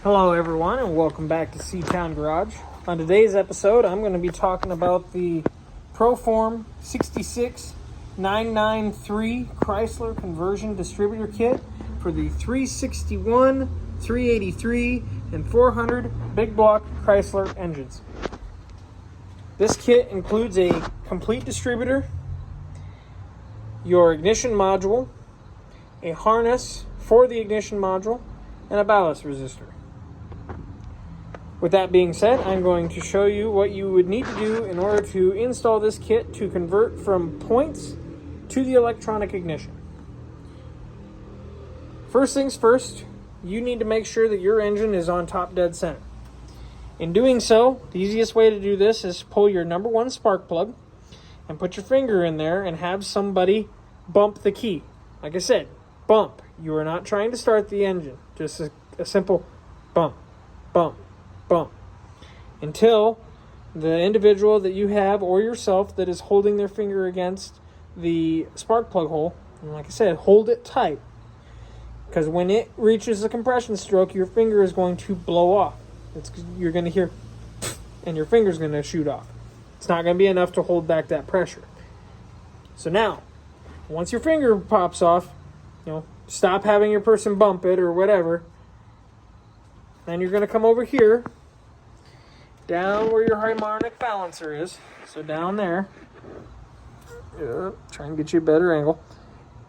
Hello everyone and welcome back to C-Town Garage. On today's episode I'm going to be talking about the Proform 66993 Chrysler Conversion Distributor Kit for the 361, 383, and 400 Big Block Chrysler Engines. This kit includes a complete distributor, your ignition module, a harness for the ignition module, and a ballast resistor. With that being said, I'm going to show you what you would need to do in order to install this kit to convert from points to the electronic ignition. First things first, you need to make sure that your engine is on top dead center. In doing so, the easiest way to do this is pull your number one spark plug and put your finger in there and have somebody bump the key. Like I said, bump. You are not trying to start the engine. Just a simple bump, bump, bump, until the individual that you have or yourself that is holding their finger against the spark plug hole, and like I said, hold it tight, because when it reaches the compression stroke, your finger is going to blow off. You're going to hear and your finger's going to shoot off. It's not going to be enough to hold back that pressure. So now, once your finger pops off, stop having your person bump it or whatever. Then you're going to come over here, down where your harmonic balancer is. So down there, try and get you a better angle.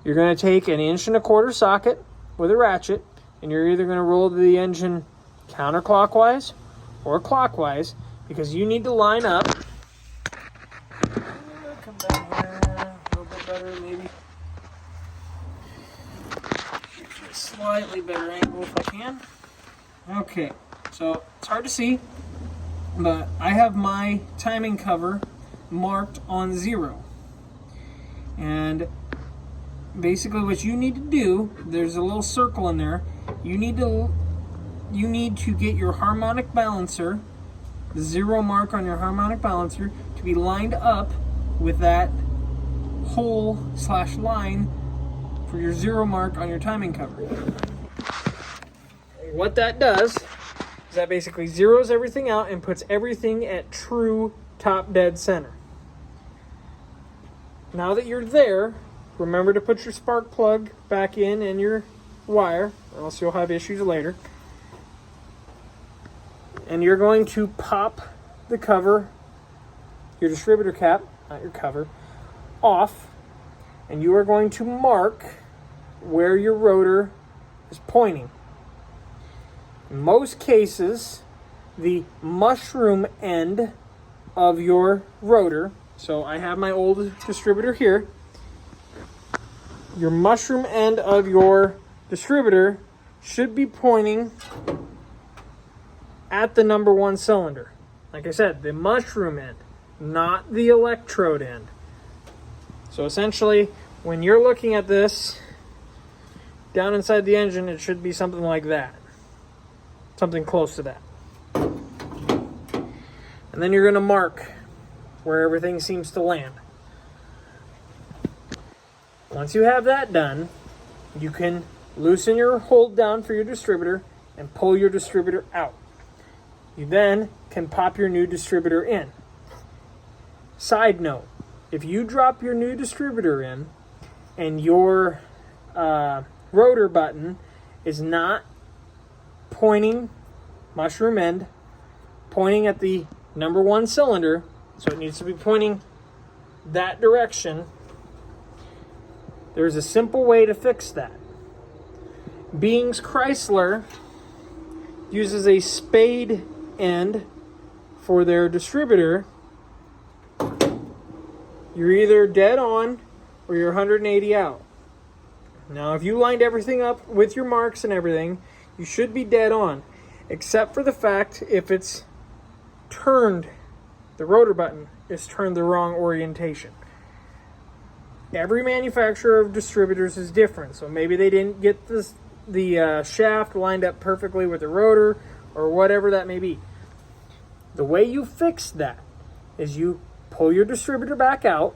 You're going to take an 1.25 inch socket with a ratchet, and you're either going to roll the engine counterclockwise or clockwise, because you need to line up. Come down here a little bit better, maybe. A slightly better angle if I can. Okay, so it's hard to see, but I have my timing cover marked on 0. And basically what you need to do, there's a little circle in there. You need to get your harmonic balancer, the 0 mark on your harmonic balancer, to be lined up with that hole/line for your 0 mark on your timing cover. What that does is that basically zeroes everything out and puts everything at true top dead center. Now that you're there, remember to put your spark plug back in and your wire, or else you'll have issues later. And you're going to pop the cover, your distributor cap, not your cover, off, and you are going to mark where your rotor is pointing. In most cases, the mushroom end of your rotor, so I have my old distributor here, your mushroom end of your distributor should be pointing at the number one cylinder. Like I said, the mushroom end, not the electrode end. So essentially, when you're looking at this down inside the engine, it should be something like that. Something close to that. And then you're going to mark where everything seems to land. Once you have that done, you can loosen your hold down for your distributor and pull your distributor out. You then can pop your new distributor in. Side note, if you drop your new distributor in and your rotor button is not pointing, mushroom end, pointing at the number one cylinder, so it needs to be pointing that direction, there's a simple way to fix that. Being's Chrysler uses a spade end for their distributor. You're either dead on or you're 180 out. Now, if you lined everything up with your marks and everything, you should be dead on, except for the fact if it's turned, the rotor button is turned the wrong orientation. Every manufacturer of distributors is different, so maybe they didn't get the shaft lined up perfectly with the rotor or whatever that may be. The way you fix that is you pull your distributor back out,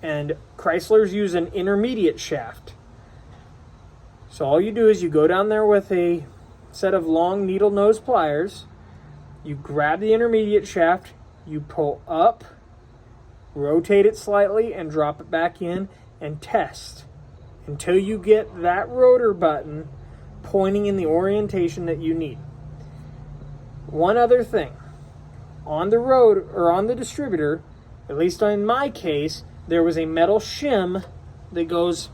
and Chrysler's use an intermediate shaft. So all you do is you go down there with a set of long needle nose pliers, you grab the intermediate shaft, you pull up, rotate it slightly, and drop it back in and test until you get that rotor button pointing in the orientation that you need. One other thing, on the road or on the distributor, at least in my case, there was a metal shim that goes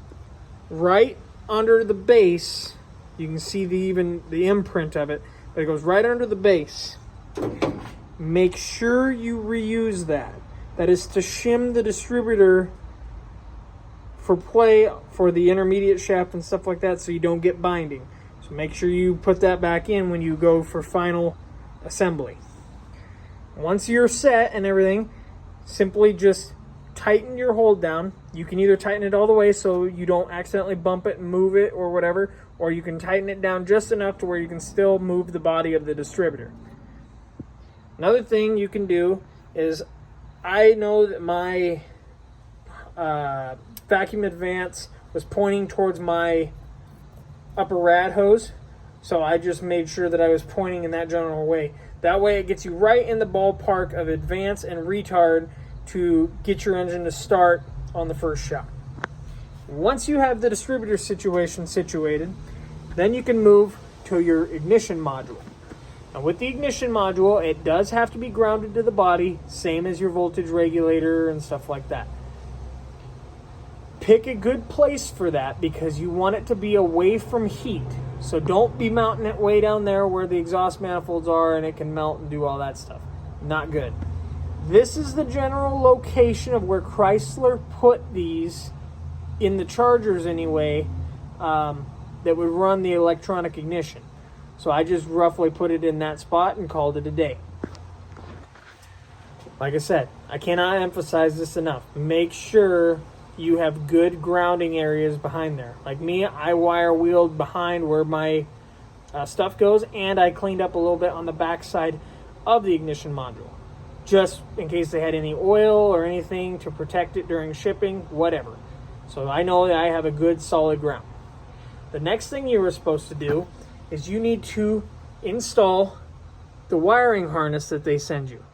right under the base. You can see the imprint of it, but it goes right under the base. Make sure you reuse that. That is to shim the distributor for play for the intermediate shaft and stuff like that, so you don't get binding. So make sure you put that back in when you go for final assembly. Once you're set and everything, simply just tighten your hold down. You can either tighten it all the way so you don't accidentally bump it and move it or whatever, or you can tighten it down just enough to where you can still move the body of the distributor. Another thing you can do is, I know that my vacuum advance was pointing towards my upper rad hose, so I just made sure that I was pointing in that general way. That way it gets you right in the ballpark of advance and retard to get your engine to start on the first shot. Once you have the distributor situation situated, then you can move to your ignition module. Now with the ignition module, it does have to be grounded to the body, same as your voltage regulator and stuff like that. Pick a good place for that because you want it to be away from heat. So don't be mounting it way down there where the exhaust manifolds are and it can melt and do all that stuff. Not good. This is the general location of where Chrysler put these in the chargers anyway, that would run the electronic ignition. So I just roughly put it in that spot and called it a day. Like I said, I cannot emphasize this enough. Make sure you have good grounding areas behind there. Like me, I wire wheeled behind where my stuff goes, and I cleaned up a little bit on the back side of the ignition module, just in case they had any oil or anything to protect it during shipping, whatever. So I know that I have a good solid ground. The next thing you were supposed to do is you need to install the wiring harness that they send you.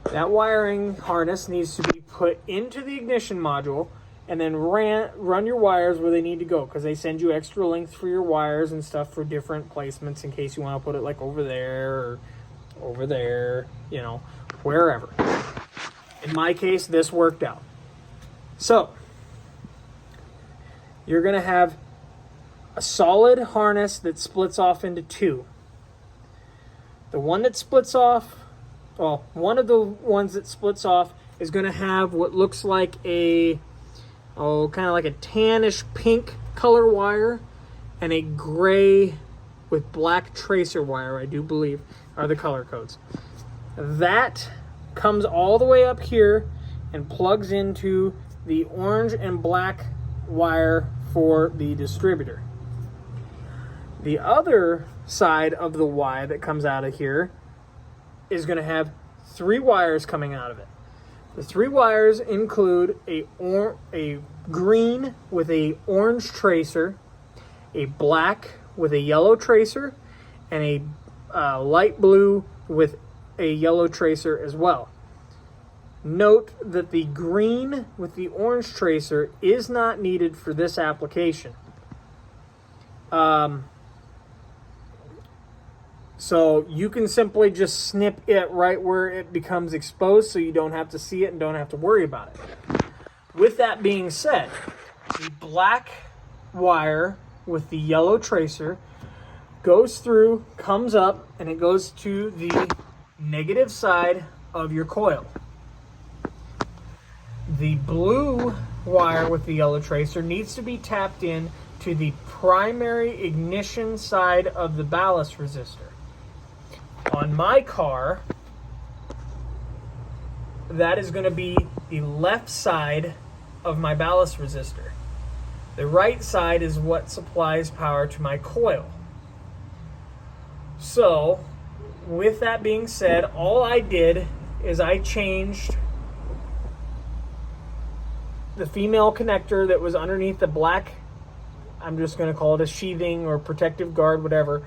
That wiring harness needs to be put into the ignition module and then run your wires where they need to go, because they send you extra length for your wires and stuff for different placements in case you want to put it like over there or over there, you know, wherever. In my case, this worked out. So you're going to have a solid harness that splits off into two. The one that splits off, well, one of the ones that splits off is going to have what looks like a, kind of like a tannish pink color wire and a gray with black tracer wire, I do believe, are the color codes. That comes all the way up here and plugs into the orange and black wire for the distributor. The other side of the Y that comes out of here is going to have three wires coming out of it. The three wires include a green with a orange tracer, a black with a yellow tracer, and a light blue with a yellow tracer as well. Note that the green with the orange tracer is not needed for this application. So you can simply just snip it right where it becomes exposed so you don't have to see it and don't have to worry about it. With that being said, the black wire with the yellow tracer goes through, comes up, and it goes to the negative side of your coil. The blue wire with the yellow tracer needs to be tapped in to the primary ignition side of the ballast resistor. On my car, that is going to be the left side of my ballast resistor. The right side is what supplies power to my coil. So, with that being said, all I did is I changed the female connector that was underneath the black I'm just going to call it a sheathing or protective guard, whatever.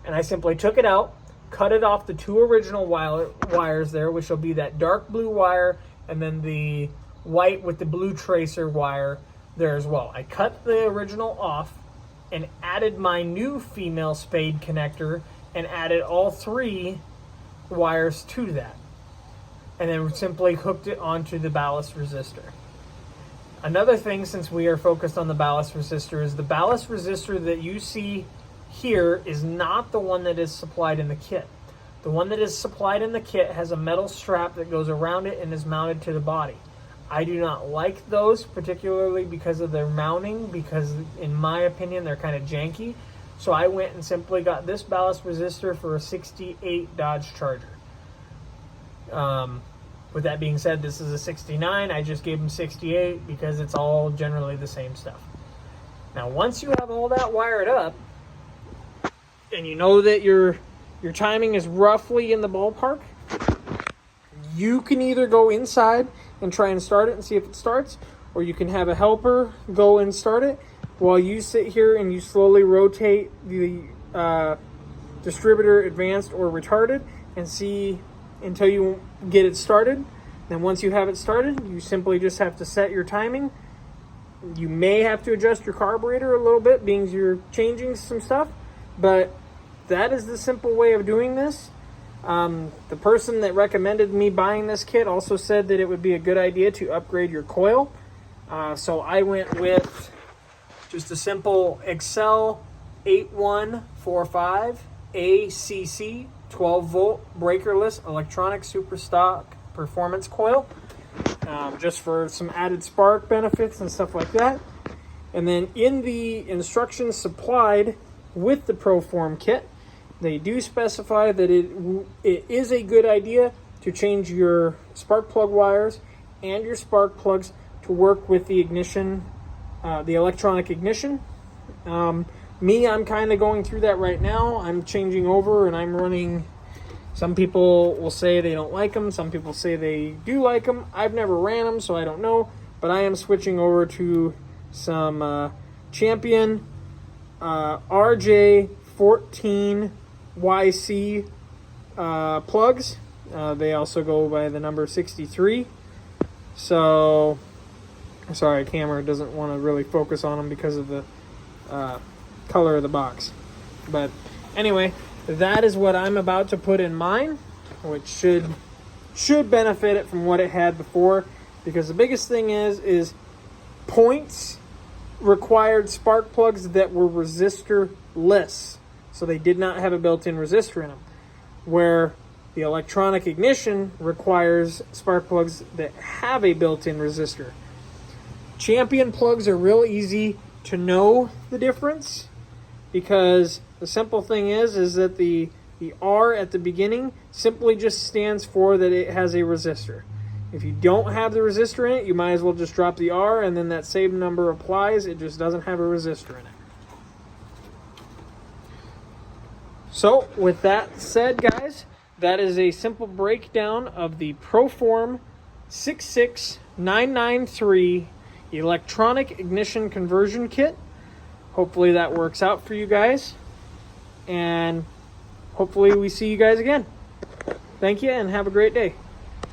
And I simply took it out, cut it off the 2 original wires there, which will be that dark blue wire and then the white with the blue tracer wire there as well. I cut the original off and added my new female spade connector and added all 3 wires to that. And then simply hooked it onto the ballast resistor. Another thing, since we are focused on the ballast resistor, is the ballast resistor that you see here is not the one that is supplied in the kit. The one that is supplied in the kit has a metal strap that goes around it and is mounted to the body. I do not like those, particularly because of their mounting, because in my opinion they're kind of janky. So I went and simply got this ballast resistor for a 68 Dodge Charger. With that being said, this is a 69. I just gave them 68 because it's all generally the same stuff. Now, once you have all that wired up, and you know that your timing is roughly in the ballpark, you can either go inside and try and start it and see if it starts, or you can have a helper go and start it while you sit here and you slowly rotate the distributor advanced or retarded and see until you get it started. Then once you have it started, you simply just have to set your timing. You may have to adjust your carburetor a little bit, being you're changing some stuff, but that is the simple way of doing this. The person that recommended me buying this kit also said that it would be a good idea to upgrade your coil. So I went with just a simple Excel 8145 ACC 12 volt breakerless electronic super stock performance coil, just for some added spark benefits and stuff like that. And then in the instructions supplied with the Proform kit, they do specify that it is a good idea to change your spark plug wires and your spark plugs to work with the ignition, the electronic ignition. I'm kind of going through that right now. I'm changing over and I'm running. Some people will say they don't like them. Some people say they do like them. I've never ran them, so I don't know. But I am switching over to some Champion RJ14 YC plugs. They also go by the number 63. So, sorry, camera doesn't want to really focus on them because of the color of the box. But anyway, that is what I'm about to put in mine, which should benefit it from what it had before. Because the biggest thing is points required spark plugs that were resistor-less. So they did not have a built-in resistor in them. Where the electronic ignition requires spark plugs that have a built-in resistor. Champion plugs are real easy to know the difference, because the simple thing is that the R at the beginning simply just stands for that it has a resistor. If you don't have the resistor in it, you might as well just drop the R, and then that same number applies. It just doesn't have a resistor in it. So, with that said, guys, that is a simple breakdown of the Proform 66993 Electronic Ignition Conversion Kit. Hopefully that works out for you guys. And hopefully we see you guys again. Thank you and have a great day.